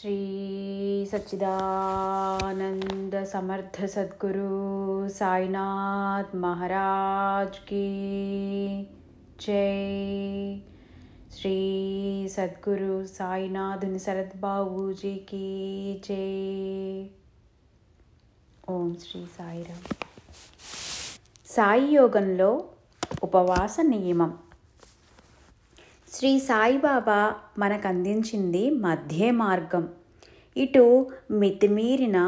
श्री सच्चिदानंद समर्थ सद्गुरु साईनाथ महाराज की जय। श्री सद्गुरु साईनाथ शरद बाबू जी की जय। ओम श्री साईराम। సాయి యోగంలో ఉపవాస నియమం. శ్రీ సాయిబాబా మనకు అందించింది మధ్య మార్గం. ఇటు మితిమీరిన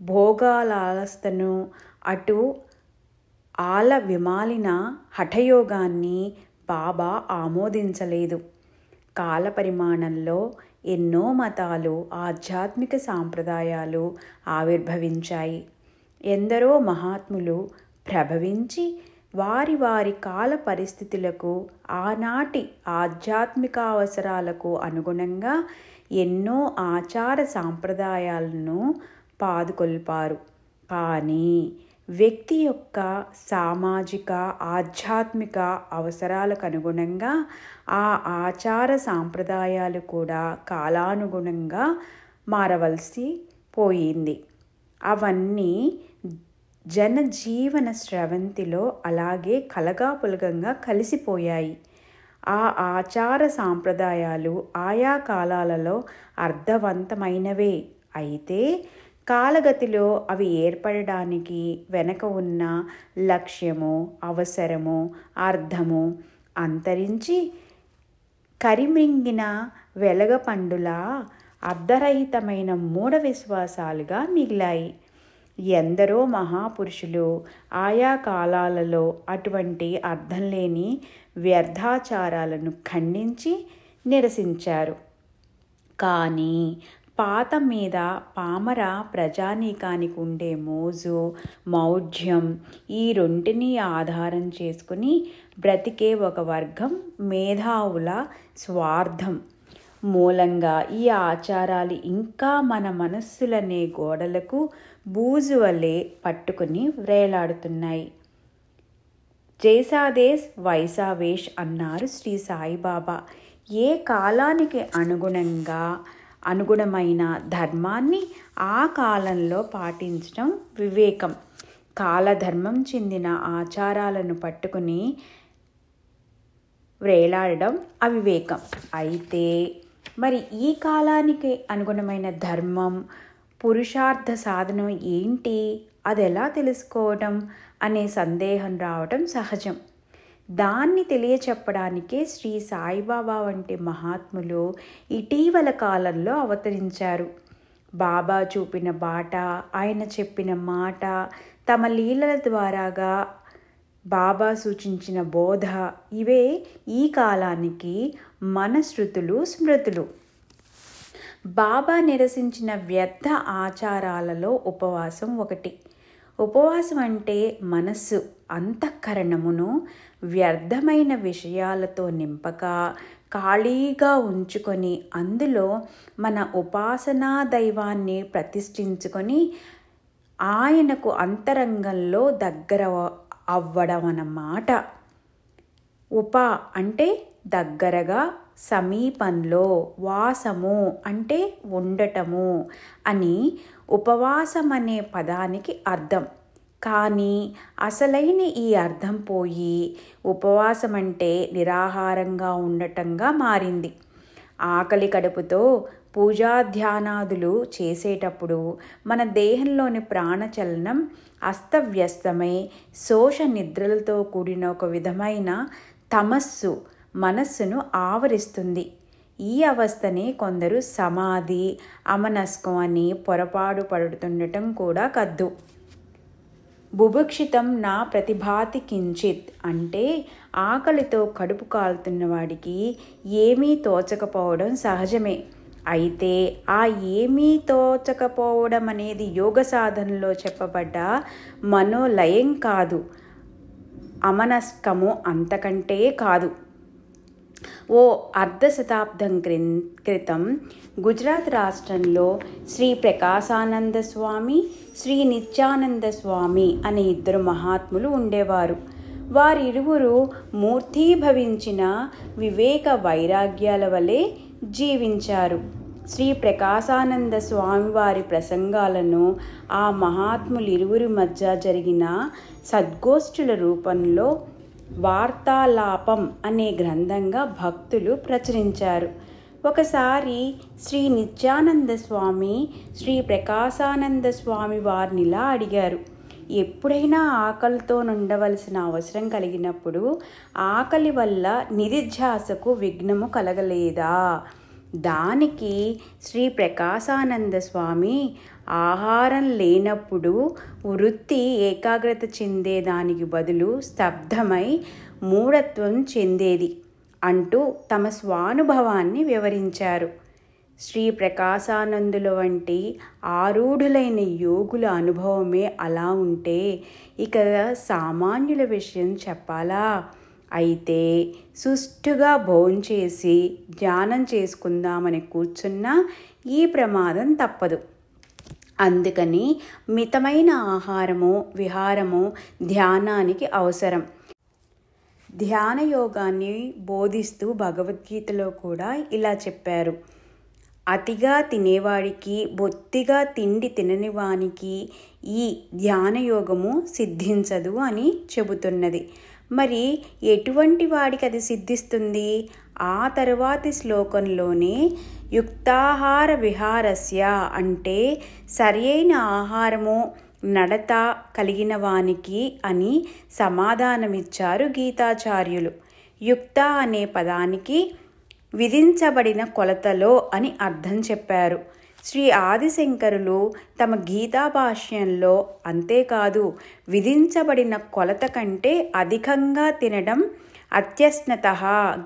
భోగాలాలస్తను, అటు ఆల విమాలిన హఠయోగాన్ని బాబా ఆమోదించలేదు. కాల పరిమాణంలో ఎన్నో మతాలు, ఆధ్యాత్మిక సాంప్రదాయాలు ఆవిర్భవించాయి. ఎందరో మహాత్ములు ప్రభవించి వారి వారి కాల పరిస్థితులకు, ఆనాటి ఆధ్యాత్మిక అవసరాలకు అనుగుణంగా ఎన్నో ఆచార సాంప్రదాయాలను పాదుకొల్పారు. కానీ వ్యక్తి యొక్క సామాజిక, ఆధ్యాత్మిక అవసరాలకు అనుగుణంగా ఆ ఆచార సాంప్రదాయాలు కూడా కాలానుగుణంగా మారవలసి పోయింది. అవన్నీ జనజీవన స్రవంతిలో అలాగే కలగాపులగంగా కలిసిపోయాయి. ఆ ఆచార సాంప్రదాయాలు ఆయా కాలాలలో అర్థవంతమైనవే అయితే కాలగతిలో అవి ఏర్పడడానికి వెనక ఉన్న లక్ష్యము, అవసరము, అర్థము అంతరించి కరిమింగిన వెలగపండులా అర్ధరహితమైన మూఢ విశ్వాసాలుగా మిగిలాయి. ఎందరో మహాపురుషులు ఆయా కాలాలలో అటువంటి అర్థం లేని వ్యర్థాచారాలను ఖండించి నిరసించారు. కానీ పాత మీద పామర ప్రజానీకానికి ఉండే మోజు, మౌఢ్యం, ఈ రెంటిని ఆధారం చేసుకుని బ్రతికే ఒక వర్గం మేధావుల స్వార్థం మూలంగా ఈ ఆచారాలు ఇంకా మన మనస్సులనే గోడలకు బూజు వలె పట్టుకుని వ్రేలాడుతున్నాయి. జైసాదేశ్ వైసావేష్ అన్నారు శ్రీ సాయిబాబా. ఏ కాలానికి అనుగుణమైన ధర్మాన్ని ఆ కాలంలో పాటించడం వివేకం. కాలధర్మం చెందిన ఆచారాలను పట్టుకుని వ్రేలాడడం అవివేకం. అయితే మరి ఈ కాలానికి అనుగుణమైన ధర్మం, పురుషార్థ సాధనం ఏంటి, అది ఎలా తెలుసుకోవడం అనే సందేహం రావటం సహజం. దాన్ని తెలియచెప్పడానికే శ్రీ సాయిబాబా వంటి మహాత్ములు ఇటీవల కాలంలో అవతరించారు. బాబా చూపిన బాట, ఆయన చెప్పిన మాట, తమ లీలల ద్వారాగా బాబా సూచించిన బోధ, ఇవే ఈ కాలానికి మన శృతులు, స్మృతులు. బాబా నిరసించిన వ్యర్థ ఆచారాలలో ఉపవాసం ఒకటి. ఉపవాసం అంటే మనస్సు, అంతఃకరణమును వ్యర్థమైన విషయాలతో నింపక ఖాళీగా ఉంచుకొని అందులో మన ఉపాసనా దైవాన్ని ప్రతిష్ఠించుకొని ఆయనకు అంతరంగంలో దగ్గర అవ్వడం అన్నమాట. ఉప అంటే దగ్గరగా, సమీపంలో, వాసము అంటే ఉండటము అని ఉపవాసం అనే పదానికి అర్థం. కానీ అసలైన ఈ అర్థం పోయి ఉపవాసం అంటే నిరాహారంగా ఉండటంగా మారింది. ఆకలి కడుపుతో పూజాధ్యానాదులు చేసేటప్పుడు మన దేహంలోని ప్రాణచలనం అస్తవ్యస్తమై శోష నిద్రలతో కూడిన ఒక విధమైన తమస్సు మనస్సును ఆవరిస్తుంది. ఈ అవస్థనే కొందరు సమాధి, అమనస్కం అని పొరపాటు పడుతుండటం కూడా కద్దు. బుభుక్షితం నా ప్రతిభాతి కించిత్ అంటే ఆకలితో కడుపు కాలుతున్న వాడికి ఏమీ తోచకపోవడం సహజమే. అయితే ఆ ఏమీ తోచకపోవడం అనేది యోగ సాధనలో చెప్పబడ్డ మనోలయం కాదు, అమనస్కము అంతకంటే కాదు. ఓ అర్ధ శతాబ్దం క్రితం గుజరాత్ రాష్ట్రంలో శ్రీ ప్రకాశానంద స్వామి, శ్రీ నిత్యానంద స్వామి అనే ఇద్దరు మహాత్ములు ఉండేవారు. వారిరువురు మూర్తీభవించిన వివేక వైరాగ్యాల వలె జీవించారు. శ్రీ ప్రకాశానంద స్వామివారి ప్రసంగాలను ఆ మహాత్ములిరువురి మధ్య జరిగిన సద్గోష్ఠుల రూపంలో వార్తాలాపం అనే గ్రంథంగా భక్తులు ప్రచురించారు. ఒకసారి శ్రీ నిత్యానంద స్వామి శ్రీ ప్రకాశానంద స్వామి వారినిలా అడిగారు, ఎప్పుడైనా ఆకలితో ఉండవలసిన అవసరం కలిగినప్పుడు ఆకలి వల్ల నిధిధ్యాసకు విఘ్నము కలగలేదా? దానికి శ్రీ ప్రకాశానంద స్వామి, ఆహారం లేనప్పుడు వృత్తి ఏకాగ్రత చెందేదానికి బదులు స్తబ్దమై మూఢత్వం చెందేది అంటూ తమ స్వానుభవాన్ని వివరించారు. శ్రీ ప్రకాశానందుల వంటి ఆరూఢులైన యోగుల అనుభవమే అలా ఉంటే ఇక సామాన్యుల విషయం చెప్పాలా? అయితే సుష్టుగా భోంచేసి ధ్యానం చేసుకుందామని కూర్చున్నా ఈ ప్రమాదం తప్పదు. అందుకని మితమైన ఆహారము, విహారము ధ్యానానికి అవసరం. ధ్యాన యోగాన్ని బోధిస్తూ భగవద్గీతలో కూడా ఇలా చెప్పారు, అతిగా తినేవాడికి, బొత్తిగా తిండి తినని వానికి ఈ ధ్యానయోగము సిద్ధించదు అని చెబుతున్నది. మరి ఎటువంటి వాడికి అది సిద్ధిస్తుంది? ఆ తరువాతి శ్లోకంలోనే యుక్తాహార విహారస్య అంటే సరియైన ఆహారము, నడత కలిగిన వానికి అని సమాధానమిచ్చారు గీతాచార్యులు. యుక్త అనే పదానికి విధించబడిన కొలతలో అని అర్థం చెప్పారు శ్రీ ఆదిశంకరులు తమ గీతా భాష్యంలో. అంతేకాదు, విధించబడిన కొలత కంటే అధికంగా తినడం అత్యస్నతః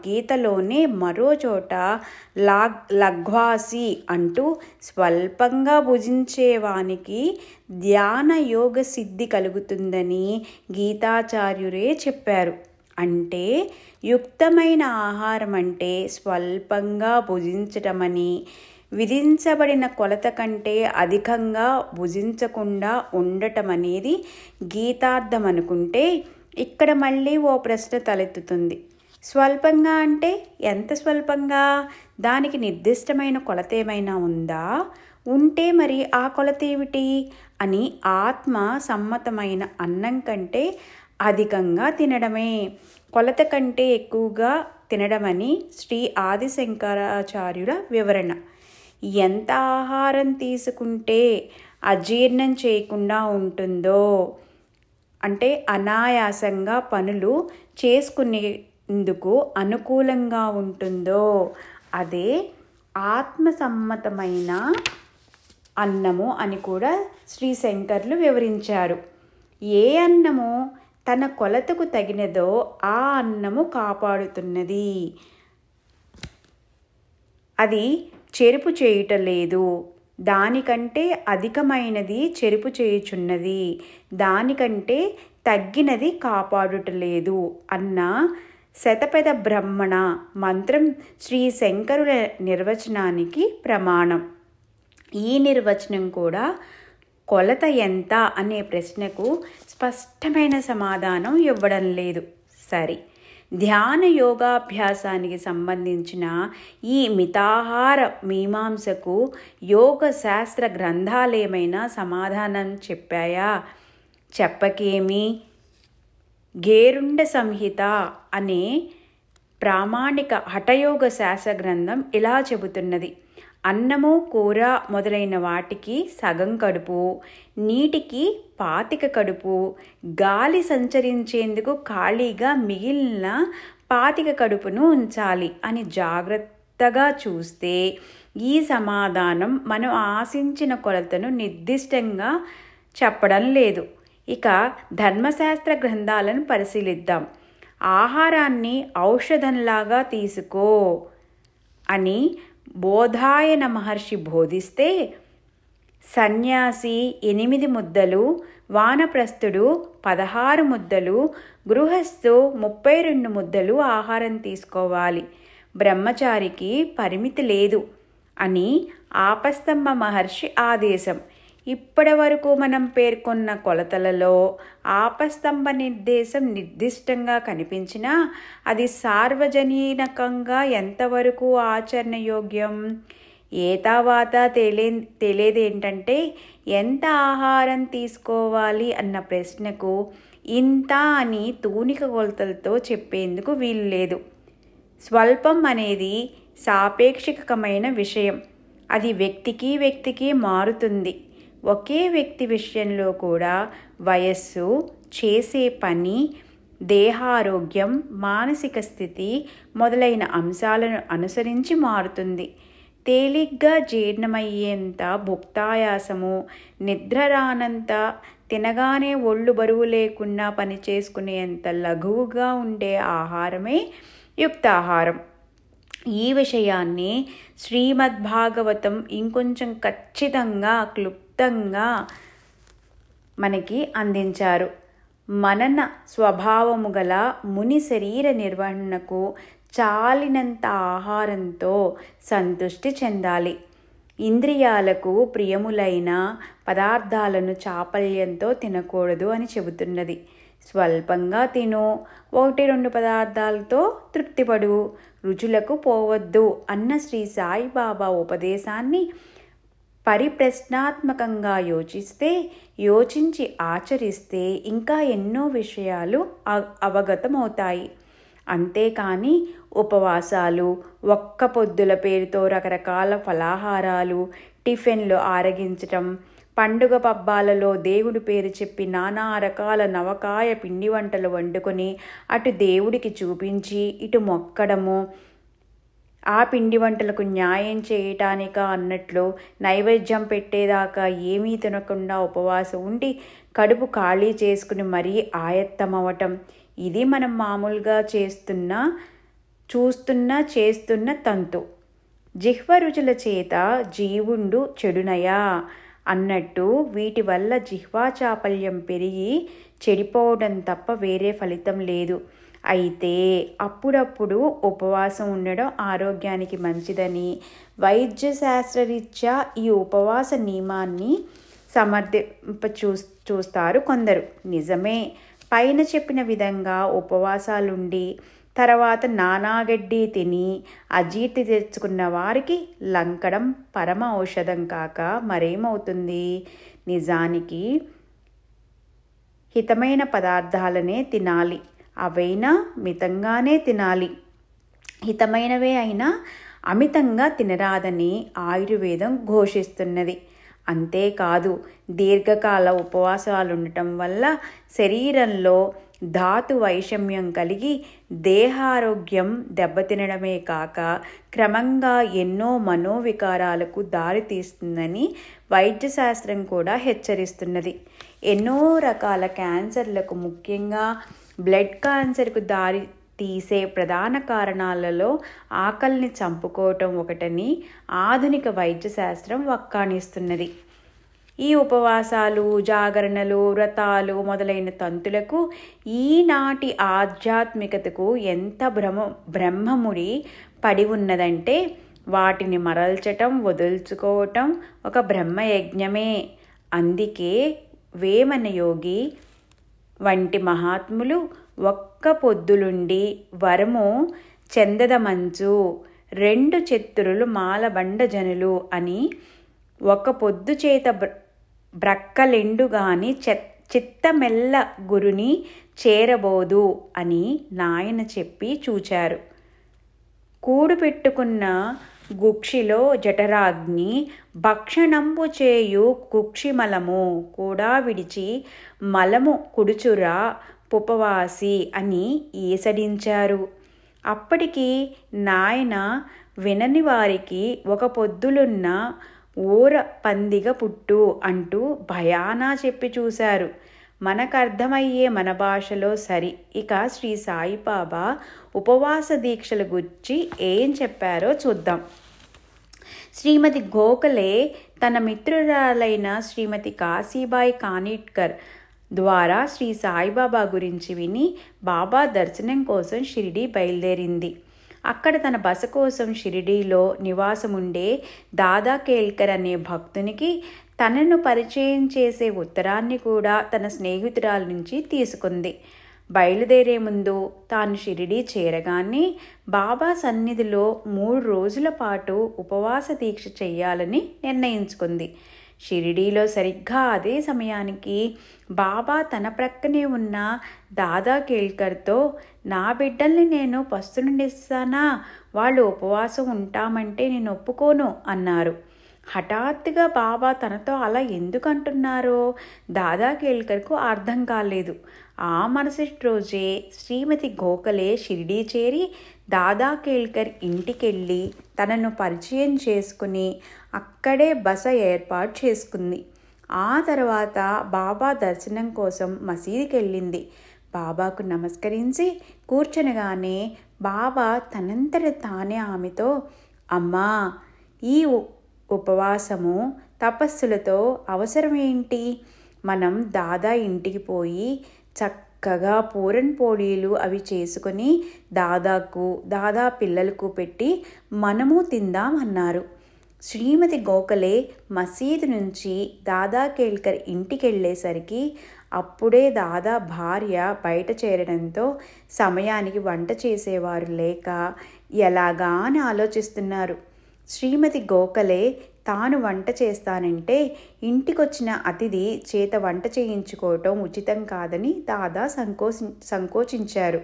గీతలోనే మరో చోట లఘ్వాసి అంటూ స్వల్పంగా భుజించేవానికి ధ్యాన యోగ సిద్ధి కలుగుతుందని గీతాచార్యురే చెప్పారు. అంటే యుక్తమైన ఆహారం అంటే స్వల్పంగా భుజించటమని, విధించబడిన కొలత కంటే అధికంగా భుజించకుండా ఉండటం అనేది గీతార్థం అనుకుంటే ఇక్కడ మళ్ళీ ఓ ప్రశ్న తలెత్తుతుంది. స్వల్పంగా అంటే ఎంత స్వల్పంగా? దానికి నిర్దిష్టమైన కొలత ఏమైనా ఉందా? ఉంటే మరి ఆ కొలత ఏమిటి అని ఆత్మ సమ్మతమైన అన్నం కంటే అధికంగా తినడమే, కొలత కంటే ఎక్కువగా తినడమని శ్రీ ఆదిశంకరాచార్యుల వివరణ. ఎంత ఆహారం తీసుకుంటే అజీర్ణం చేయకుండా ఉంటుందో, అంటే అనాయాసంగా పనులు చేసుకునేందుకు అనుకూలంగా ఉంటుందో అదే ఆత్మసమ్మతమైన అన్నము అని కూడా శ్రీ శంకర్లు వివరించారు. ఏ అన్నము తన కొలతకు తగినదో ఆ అన్నము కాపాడుతున్నది, అది చెరుపు చేయుటలేదు. దానికంటే అధికమైనది చెరుపు చేయుచున్నది, దానికంటే తగ్గినది కాపాడుటలేదు అన్న శతపథ బ్రహ్మణ మంత్రం శ్రీ శంకరుల నిర్వచనానికి ప్రమాణం. ఈ నిర్వచనం కూడా కొలత ఎంత అనే ప్రశ్నకు స్పష్టమైన సమాధానం ఇవ్వడం లేదు. సరే, ధ్యాన యోగాభ్యాసానికి సంబంధించిన ఈ మితాహార మీమాంసకు యోగ శాస్త్ర గ్రంథాలేమైనా సమాధానం చెప్పాయా? చెప్పకేమి. గేరుండ సంహిత అనే ప్రామాణిక హఠయోగ శాస్త్ర గ్రంథం ఇలా చెబుతున్నది, అన్నము, కూర మొదలైన వాటికి సగం కడుపు, నీటికి 25 కడుపు, గాలి సంచరించేందుకు ఖాళీగా మిగిలిన 25 కడుపును ఉంచాలి అని జాగ్రత్తగా చూస్తే ఈ సమాధానం మనం ఆశించిన కొలతను నిర్దిష్టంగా చెప్పడం లేదు. ఇక ధర్మశాస్త్ర గ్రంథాలను పరిశీలిద్దాం. ఆహారాన్ని ఔషధంలాగా తీసుకో అని బోధాయన మహర్షి బోధిస్తే సన్యాసి 8 ముద్దలు, వానప్రస్థుడు 16 ముద్దలు, గృహస్థు 32 ముద్దలు ఆహారం తీసుకోవాలి, బ్రహ్మచారికి పరిమితి లేదు అని ఆపస్తంభ మహర్షి ఆదేశం. ఇప్పటి వరకు మనం పేర్కొన్న కొలతలలో ఆపస్తంభ నిర్దేశం నిర్దిష్టంగా కనిపించినా అది సార్వజనీనంగా ఎంతవరకు ఆచరణయోగ్యం? ఏతావాత తెలియదేంటంటే ఎంత ఆహారం తీసుకోవాలి అన్న ప్రశ్నకు ఇంత అని తూనిక కొలతలతో చెప్పేందుకు వీలు లేదు. స్వల్పం అనేది సాపేక్షికమైన విషయం. అది వ్యక్తికి మారుతుంది. ఒకే వ్యక్తి విషయంలో కూడా వయస్సు, చేసే పని, దేహారోగ్యం, మానసిక స్థితి మొదలైన అంశాలను అనుసరించి మారుతుంది. తేలిగ్గా జీర్ణమయ్యేంత భుక్తాయాసము, నిద్ర రానంత, తినగానే ఒళ్ళు బరువు లేకుండా పనిచేసుకునేంత లఘువుగా ఉండే ఆహారమే యుక్తాహారం. ఈ విషయాన్ని శ్రీమద్భాగవతం ఇంకొంచెం ఖచ్చితంగా క్లుప్తంగా మనకి అందించారు. మనన స్వభావము గల ముని శరీర నిర్వహణకు చాలినంత ఆహారంతో సంతృష్టి చెందాలి. ఇంద్రియాలకు ప్రియములైన పదార్థాలను చాపల్యంతో తినకూడదు అని చెబుతున్నది. స్వల్పంగా తిను, 1-2 పదార్థాలతో తృప్తిపడు, రుచులకు పోవద్దు అన్న శ్రీ సాయిబాబా ఉపదేశాన్ని పరిప్రశ్నాత్మకంగా యోచించి ఆచరిస్తే ఇంకా ఎన్నో విషయాలు అవగతమవుతాయి. అంతేకాని ఉపవాసాలు, ఒక్క పొద్దుల పేరుతో రకరకాల ఫలాహారాలు, టిఫిన్లు ఆరగించటం, పండుగ పబ్బాలలో దేవుడి పేరు చెప్పి నానా రకాల నవకాయ పిండి వంటలు వండుకొని అటు దేవుడికి చూపించి ఇటు మొక్కడము, ఆ పిండి వంటలకు న్యాయం చేయటానిక అన్నట్లు నైవేద్యం పెట్టేదాకా ఏమీ తినకుండా ఉపవాసం ఉండి కడుపు ఖాళీ చేసుకుని మరీ ఆయత్తమవటం, ఇది మనం మామూలుగా చేస్తున్న తంతు. జిహ్వ రుచుల చేత జీవుండు చెడునయా అన్నట్టు వీటి వల్ల జిహ్వా చాపల్యం పెరిగి చెడిపోవడం తప్ప వేరే ఫలితం లేదు. అయితే అప్పుడప్పుడు ఉపవాసం ఉండడం ఆరోగ్యానికి మంచిదని వైద్య శాస్త్రరీత్యా ఈ ఉపవాస నియమాన్ని చూస్తారు కొందరు. నిజమే, పైన చెప్పిన విధంగా ఉపవాసాలుండి తర్వాత నానాగడ్డి తిని అజీర్తి తెచ్చుకున్న వారికి లంకడం పరమ ఔషధం కాక మరేమవుతుంది? నిజానికి హితమైన పదార్థాలనే తినాలి. అవైనా మితంగానే తినాలి. హితమైనవే అయినా అమితంగా తినరాదని ఆయుర్వేదం ఘోషిస్తున్నది. అంతేకాదు, దీర్ఘకాల ఉపవాసాలుండటం వల్ల శరీరంలో ధాతు వైషమ్యం కలిగి దేహారోగ్యం దెబ్బతినడమే కాక క్రమంగా ఎన్నో మనోవికారాలకు దారితీస్తుందని వైద్యశాస్త్రం కూడా హెచ్చరిస్తున్నది. ఎన్నో రకాల క్యాన్సర్లకు, ముఖ్యంగా బ్లడ్ క్యాన్సర్కు దారి తీసే ప్రధాన కారణాలలో ఆకలిని చంపుకోవటం ఒకటని ఆధునిక వైద్యశాస్త్రం వక్కాణిస్తున్నది. ఈ ఉపవాసాలు, జాగరణలు, వ్రతాలు మొదలైన తంతులకు ఈనాటి ఆధ్యాత్మికతకు ఎంత బ్రహ్మముడి పడి ఉన్నదంటే వాటిని మరల్చటం, వదుల్చుకోవటం ఒక బ్రహ్మయజ్ఞమే. అందుకే వేమన యోగి వంటి మహాత్ములు ఒక్క పొద్దులుండి వరము చెందదమంచు 2 చెత్తురులు మాలబండ జనులు అని, ఒక పొద్దు చేత బ్రక్కలెండుగాని చిత్తమెల్ల గురుని చేరబోదు అని నాయన చెప్పి చూచారు. కూడు పెట్టుకున్న గుక్షిలో జఠరాగ్ని భక్షణంబు చేయు కుక్షిమలము కూడా విడిచి మలము కుడుచురా పుపవాసి అని ఈసడించారు. అప్పటికి నాయన వినని వారికి ఒక పొద్దులున్న ఊర పందిగ పుట్టు అంటూ భయానా చెప్పి చూశారు. మనకర్థమయ్యే మన భాషలో సరి. ఇక శ్రీ సాయిబాబా ఉపవాస దీక్షల గురించి ఏం చెప్పారో చూద్దాం. శ్రీమతి గోఖలే తన మిత్రురాలైన శ్రీమతి కాశీబాయి కానిట్కర్ ద్వారా శ్రీ సాయిబాబా గురించి విని బాబా దర్శనం కోసం షిరిడీ బయలుదేరింది. అక్కడ తన బస కోసం షిరిడీలో నివాసముండే దాదా కేల్కర్ అనే భక్తునికి తనను పరిచయం చేసే ఉత్తరాన్ని కూడా తన స్నేహితురాల నుంచి తీసుకుంది. బయలుదేరే ముందు తాను షిరిడీ చేరగానే బాబా సన్నిధిలో 3 రోజుల పాటు ఉపవాస దీక్ష చెయ్యాలని నిర్ణయించుకుంది. షిరిడీలో సరిగ్గా అదే సమయానికి బాబా తన ప్రక్కనే ఉన్న దాదా కేల్కర్తో, నా బిడ్డల్ని నేను పస్తులుండిస్తానా, వాళ్ళు ఉపవాసం ఉంటామంటే నేను ఒప్పుకోను అన్నారు. హఠాత్తుగా బాబా తనతో అలా ఎందుకు అంటున్నారో దాదా కేల్కర్కు అర్థం కాలేదు. ఆ మరుసటి రోజే శ్రీమతి గోఖలే షిరిడీ చేరి దాదా కేల్కర్ ఇంటికెళ్ళి తనను పరిచయం చేసుకుని అక్కడే బస ఏర్పాటు చేసుకుంది. ఆ తర్వాత బాబా దర్శనం కోసం మసీదుకి వెళ్ళింది. బాబాకు నమస్కరించి కూర్చొనగానే బాబా తనంతట తానే ఆమెతో, అమ్మా, ఈ ఉపవాసము తపస్సులతో అవసరమేంటి? మనం దాదా ఇంటికి పోయి చక్కగా పూరన్ పోళీలు అవి చేసుకొని దాదాకు దాదా పిల్లలకు పెట్టి మనము తిందాం అన్నారు. శ్రీమతి గోఖలే మసీదు నుంచి దాదా కేల్కర్ ఇంటికెళ్ళేసరికి అప్పుడే దాదా భార్య బయట చేరడంతో సమయానికి వంట చేసేవారు లేక ఎలాగా అని ఆలోచిస్తున్నారు. శ్రీమతి గోఖలే తాను వంట చేస్తానంటే ఇంటికొచ్చిన అతిథి చేత వంట చేయించుకోవటం ఉచితం కాదని దాదా సంకోచించారు.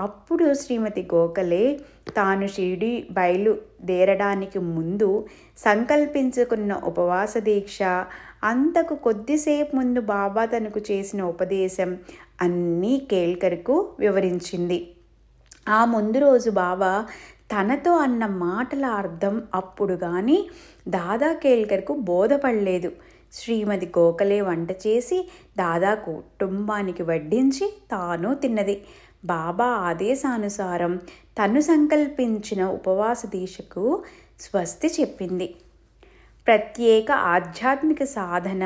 అప్పుడు శ్రీమతి గోఖలే తాను షిరిడీ బయలుదేరడానికి ముందు సంకల్పించుకున్న ఉపవాస దీక్ష, అంతకు కొద్దిసేపు ముందు బాబా తనకు చేసిన ఉపదేశం అన్నీ కేల్కర్కు వివరించింది. ఆ ముందు రోజు బాబా తనతో అన్న మాటల అర్థం అప్పుడు కానీ దాదా కేల్కర్కు బోధపడలేదు. శ్రీమతి గోఖలే వంట చేసి దాదా కుటుంబానికి వడ్డించి తాను తిన్నది. బాబా ఆదేశానుసారం తను సంకల్పించిన ఉపవాస దీక్షకు స్వస్తి చెప్పింది. ప్రత్యేక ఆధ్యాత్మిక సాధన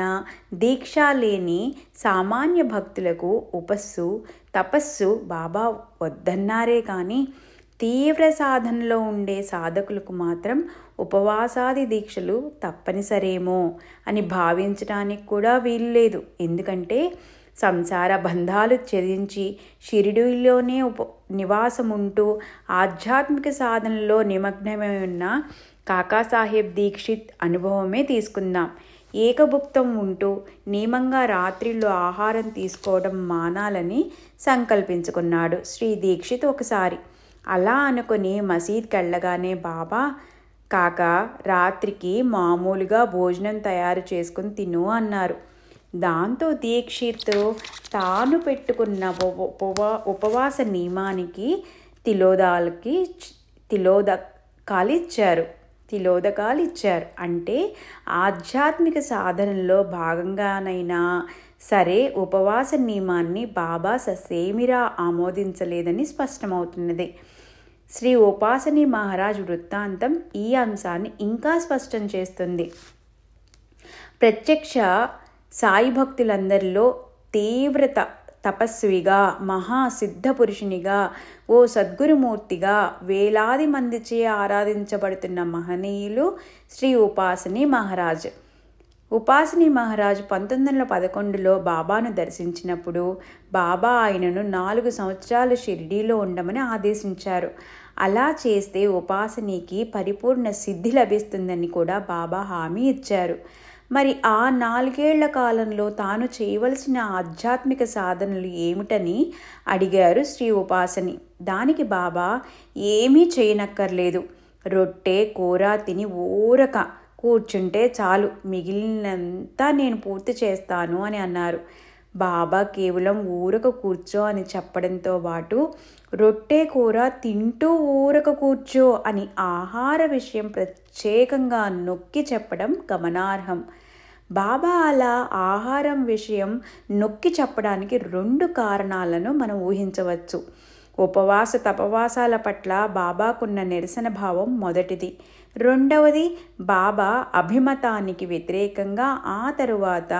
దీక్ష లేని సామాన్య భక్తులకు తపస్సు బాబా వద్దన్నారే కానీ తీవ్ర సాధనలో ఉండే సాధకులకు మాత్రం ఉపవాసాది దీక్షలు తప్పనిసరేమో అని భావించడానికి కూడా వీల్లేదు. ఎందుకంటే సంసార బంధాలు ఛేదించి షిరిడీలోనే నివాసం ఉంటూ ఆధ్యాత్మిక సాధనలో నిమగ్నమై ఉన్న కాకాసాహెబ్ దీక్షిత్ అనుభవమే తీసుకుందాం. ఏకభుక్తం ఉంటూ నియమంగా రాత్రిలో ఆహారం తీసుకోవడం మానాలని సంకల్పించుకున్నాడు శ్రీ దీక్షిత్ ఒకసారి. అలా అనుకుని మసీద్కి వెళ్ళగానే బాబా, కాకా, రాత్రికి మామూలుగా భోజనం తయారు చేసుకుని తిను అన్నారు. దాంతో దీక్షిత్ తాను పెట్టుకున్న ఉపవాస నియమానికి తిలోదకాలు ఇచ్చారు. అంటే ఆధ్యాత్మిక సాధనలో భాగంగానైనా సరే ఉపవాస నియమాన్ని బాబా ససేమిరా ఆమోదించలేదని స్పష్టమవుతున్నది. శ్రీ ఉపాసని మహారాజ్ వృత్తాంతం ఈ అంశాన్ని ఇంకా స్పష్టం చేస్తుంది. ప్రత్యక్ష సాయి భక్తులందరిలో తీవ్ర తపస్విగా, మహాసిద్ధ పురుషునిగా, ఓ సద్గురుమూర్తిగా వేలాది మందిచే ఆరాధించబడుతున్న మహనీయులు శ్రీ ఉపాసని మహారాజ్. ఉపాసని మహారాజ్ 1911లో బాబాను దర్శించినప్పుడు బాబా ఆయనను 4 సంవత్సరాలు షిరిడీలో ఉండమని ఆదేశించారు. అలా చేస్తే ఉపాసనీకి పరిపూర్ణ సిద్ధి లభిస్తుందని కూడా బాబా హామీ ఇచ్చారు. మరి ఆ 4 ఏళ్ల కాలంలో తాను చేయవలసిన ఆధ్యాత్మిక సాధనలు ఏమిటని అడిగారు శ్రీ ఉపాసని. దానికి బాబా, ఏమీ చేయనక్కర్లేదు, రొట్టె కూర తిని ఊరక కూర్చుంటే చాలు, మిగిలినంతా నేను పూర్తి చేస్తాను అని అన్నారు. బాబా కేవలం ఊరక కూర్చో అని చెప్పడంతో పాటు రొట్టె కూర తింటూ ఊరక కూర్చో అని ఆహార విషయం ప్రత్యేకంగా నొక్కి చెప్పడం గమనార్హం. బాబా అలా ఆహారం విషయం నొక్కి చెప్పడానికి 2 కారణాలను మనం ఊహించవచ్చు. తపవాసాల పట్ల బాబాకున్న నిరసన భావం మొదటిది. రెండవది బాబా అభిమతానికి వ్యతిరేకంగా ఆ తరువాత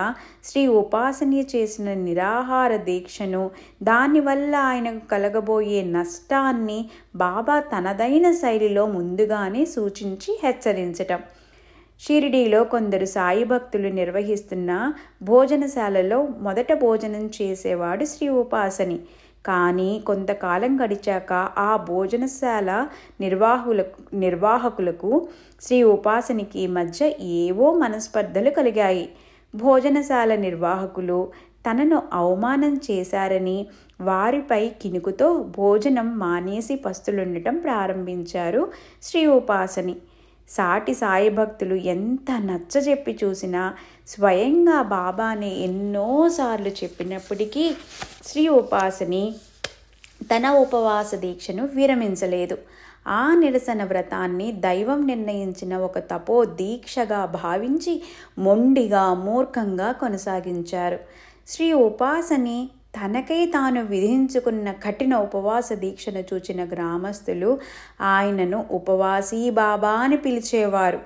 శ్రీ ఉపాసని చేసిన నిరాహార దీక్షను, దానివల్ల ఆయనకు కలగబోయే నష్టాన్ని బాబా తనదైన శైలిలో ముందుగానే సూచించి హెచ్చరించటం. షిరిడీలో కొందరు సాయి భక్తులు నిర్వహిస్తున్న భోజనశాలలో మొదట భోజనం చేసేవాడు శ్రీ ఉపాసని. కానీ కొంతకాలం గడిచాక ఆ భోజనశాల నిర్వాహకులకు శ్రీ ఉపాసనికి మధ్య ఏవో మనస్పర్ధలు కలిగాయి. భోజనశాల నిర్వాహకులు తనను అవమానం చేశారని వారిపై కినుకుతో భోజనం మానేసి పస్తులుండటం ప్రారంభించారు శ్రీ ఉపాసని. సాటి సాయి భక్తులు ఎంత నచ్చజెప్పి చూసినా, స్వయంగా బాబానే ఎన్నోసార్లు చెప్పినప్పటికీ శ్రీ ఉపాసని తన ఉపవాస దీక్షను విరమించలేదు. ఆ నిరసన వ్రతాన్ని దైవం నిర్ణయించిన ఒక తపో దీక్షగా భావించి మొండిగా మూర్ఖంగా కొనసాగించారు. శ్రీ ఉపాసని తనకై తాను విధించుకున్న కఠిన ఉపవాస దీక్షను చూచిన గ్రామస్తులు ఆయనను ఉపవాసీ బాబా అని పిలిచేవారు.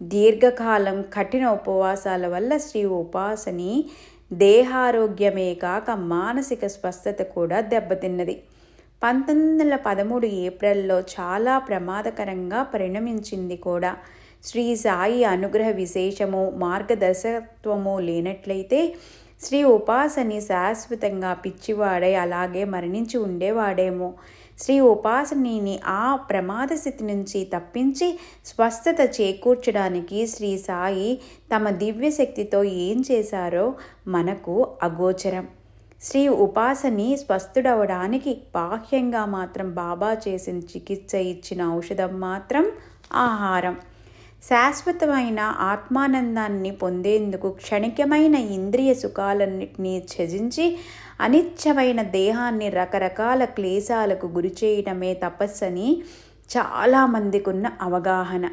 దీర్ఘకాలం కఠిన ఉపవాసాల వల్ల శ్రీ ఉపాసని దేహారోగ్యమే కాక మానసిక స్వస్థత కూడా దెబ్బతిన్నది. 1913 ఏప్రిల్లో చాలా ప్రమాదకరంగా పరిణమించింది కూడా. శ్రీ సాయి అనుగ్రహ విశేషము మార్గదర్శకత్వము లేనట్లయితే శ్రీ ఉపాసని శాశ్వతంగా పిచ్చివాడై అలాగే మరణించి ఉండేవాడేమో. శ్రీ ఉపాసనిని ఆ ప్రమాద స్థితి నుంచి తప్పించి స్వస్థత చేకూర్చడానికి శ్రీ సాయి తమ దివ్యశక్తితో ఏం చేశారో మనకు అగోచరం. శ్రీ ఉపాసని స్వస్థుడవడానికి బాహ్యంగా మాత్రం బాబా చేసిన చికిత్స, ఇచ్చిన ఔషధం మాత్రం ఆహారం. శాశ్వతమైన ఆత్మానందాన్ని పొందేందుకు క్షణికమైన ఇంద్రియ సుఖాలన్నింటినీ త్యజించి అనిత్యమైన దేహాన్ని రకరకాల క్లేశాలకు గురి చేయడమే తపస్సని చాలామందికి ఉన్న అవగాహన.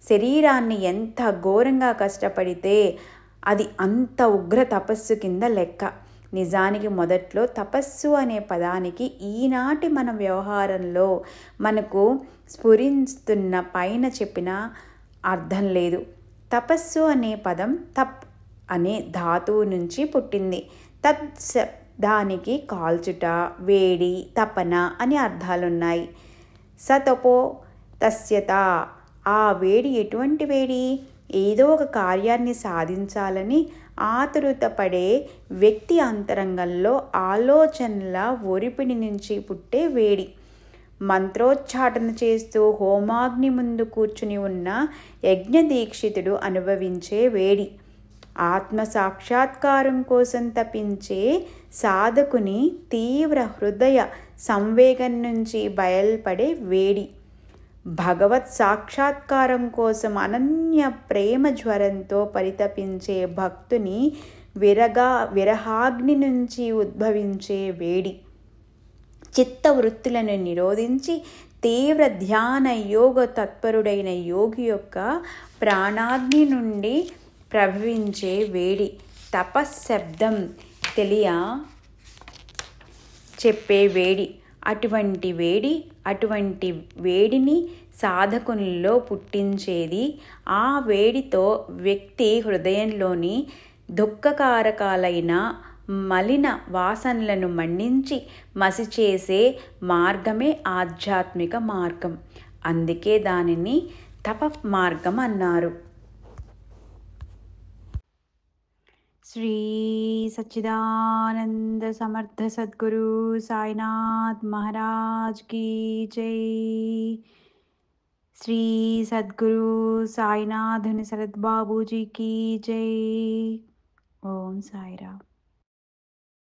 శరీరాన్ని ఎంత ఘోరంగా కష్టపడితే అది అంత ఉగ్ర తపస్సు కింద లెక్క. నిజానికి మొదట్లో తపస్సు అనే పదానికి ఈనాటి మన వ్యవహారంలో మనకు స్ఫురిస్తున్న పైన చెప్పిన అర్థం లేదు. తపస్సు అనే పదం తప్ అనే ధాతువు నుంచి పుట్టింది. తత్ శబ్దానికి కాల్చుట, వేడి, తపన అని అర్థాలున్నాయి. సతపో తస్యత, ఆ వేడి ఎటువంటి వేడి? ఏదో ఒక కార్యాన్ని సాధించాలని ఆతురతపడే వ్యక్తి అంతరంగంలో ఆలోచనల ఒరిపిడి నుంచి పుట్టే వేడి. మంత్రోచ్చాటన చేస్తూ హోమాగ్ని ముందు కూర్చుని ఉన్న యజ్ఞదీక్షితుడు అనుభవించే వేడి. ఆత్మ సాక్షాత్కారం కోసం తపించే సాధకుని తీవ్ర హృదయ సంవేగం నుంచి బయల్పడే వేడి. భగవత్ సాక్షాత్కారం కోసం అనన్య ప్రేమ జ్వరంతో పరితపించే భక్తుని విరహాగ్ని నుంచి ఉద్భవించే వేడి. చిత్తవృత్తులను నిరోధించి తీవ్ర ధ్యాన యోగ తత్పరుడైన యోగి యొక్క ప్రాణాగ్ని నుండి ప్రభవించే వేడి. తపశ్శబ్దం తెలియ చెప్పే వేడి. అటువంటి వేడిని సాధకునిలో పుట్టించేది. ఆ వేడితో వ్యక్తి హృదయంలోని దుఃఖకారకాలైన మలిన వాసనలను మండించి మసి చేసే మార్గమే ఆధ్యాత్మిక మార్గం. అందుకే దానిని తప మార్గం అన్నారు. శ్రీ సచ్చిదానంద సమర్థ సద్గురు సాయినాథ్ మహారాజ్ కీ జై. శ్రీ సద్గురు సాయినాథ్ శరత్ బాబూజీ కీ జై. ఓం సాయిరామ్.